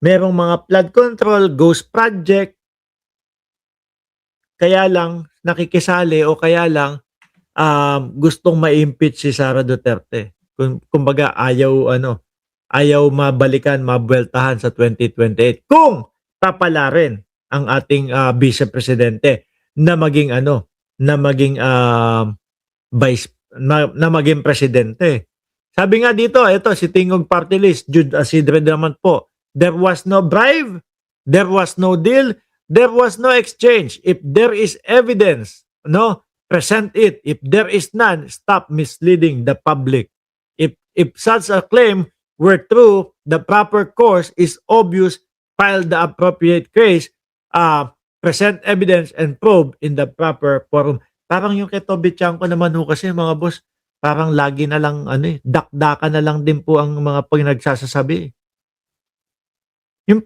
merong mga flood control, ghost project, kaya lang nakikisali o kaya lang gustong ma-impeach si Sara Duterte. Kumbaga ayaw ano, ayaw mabalikan, mabueltahan sa 2028 kung papalarin ang ating vice presidente na maging ano, na maging vice na maging presidente. Sabi nga dito, ito si Tingog Party List, Jude Asidre naman po, there was no bribe, there was no deal, there was no exchange. If there is evidence, no, present it. If there is none, stop misleading the public. If such a claim were true, the proper course is obvious. File the appropriate case, present evidence and probe in the proper forum. Parang yung kay Toby Chanko naman ho kasi mga boss, parang lagi na lang ano dakdakan na lang din po ang mga pinagsasasabi. Yung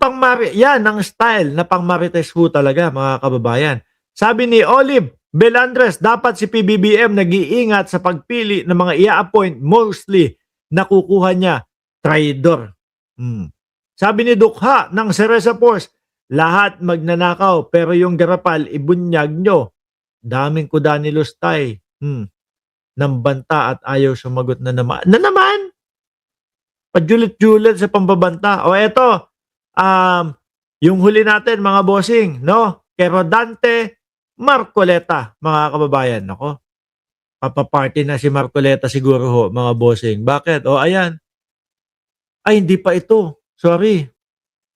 yan ang style na pang-marites ho talaga mga kababayan. Sabi ni Olive Belandres, dapat si PBBM nag-iingat sa pagpili ng mga i-appoint, mostly nakukuha niya traidor. Sabi ni Dukha ng Cereza Force, lahat magnanakaw pero yung garapal ibunyag nyo. Daming kuda ni Lustay. Ng banta at ayaw sumagot na naman. Na naman? Pajulit-julit sa pambabanta. O eto, yung huli natin mga bossing, no? Kay Rodante Marcoleta, mga kababayan. Nako, papaparty na si Marcoleta siguro ho, mga bossing. Bakit? O ayan. Ay, hindi pa ito. Sorry.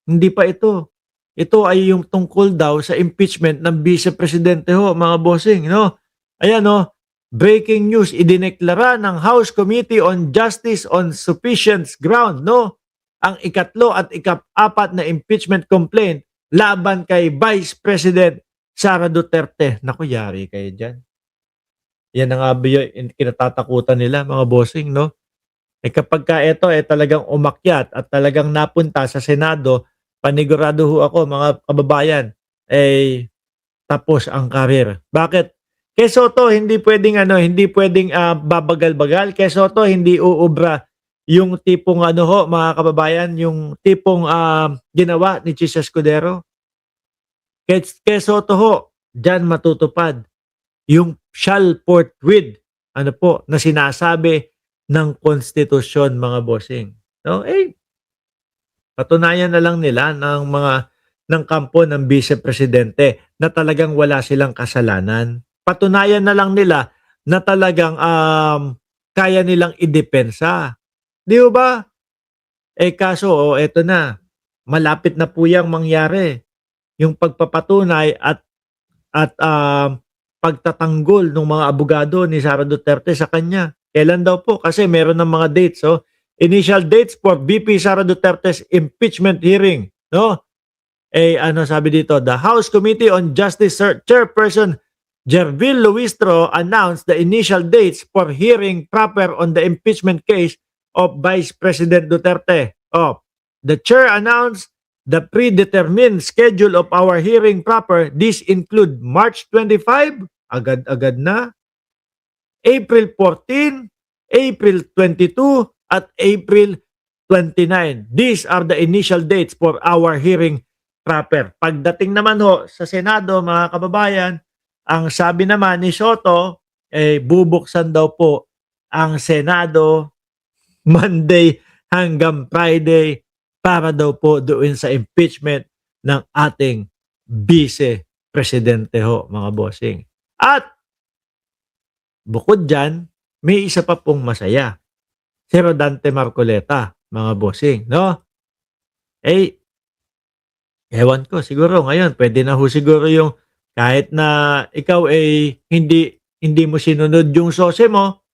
Hindi pa ito. Ito ay yung tungkol daw sa impeachment ng Vice Presidente ho, mga bossing, no? Ayan, no? Breaking news, idineklara ng House Committee on Justice on sufficient ground, no? Ang ikatlo at ika-apat na impeachment complaint laban kay Vice President Sara Duterte. Naku, yari kayo dyan. Yan ang kinatatakutan nila, mga bossing, no? Kapag ka ito talagang umakyat at talagang napunta sa Senado, panigurado ho ako, mga kababayan, tapos ang karir. Bakit? Kay Soto, hindi pwedeng babagal-bagal. Kay Soto, hindi uubra yung tipong mga kababayan, yung tipong ginawa ni Chis Escudero. Kay Soto ho, dyan matutupad yung shall forthwith, na sinasabi ng konstitusyon, mga bossing. No? Patunayan na lang nila ng kampo ng Vice Presidente na talagang wala silang kasalanan. Patunayan na lang nila na talagang kaya nilang idepensa. Di ba? Kaso, eto na. Malapit na po yang mangyari. Yung pagpapatunay at pagtatanggol ng mga abogado ni Sara Duterte sa kanya. Kailan daw po? Kasi meron ng mga dates. Initial dates for VP Sara Duterte's impeachment hearing. No? Sabi dito, the House Committee on Justice Chairperson Jervil Luistro announced the initial dates for hearing proper on the impeachment case of Vice President Duterte. The chair announced the predetermined schedule of our hearing proper. This include March 25, agad-agad na, April 14, April 22, at April 29. These are the initial dates for our hearing proper. Pagdating naman sa Senado, mga kababayan, ang sabi naman ni Soto, bubuksan daw po ang Senado Monday hanggang Friday para daw po doon sa impeachment ng ating Vice Presidente ho, mga bossing. At bukod dyan, may isa pa pong masaya. Si Rodante Marcoleta, mga bossing, no? Ewan ko, siguro ngayon, pwede na ho siguro yung kahit na ikaw hindi mo sinunod yung sose mo,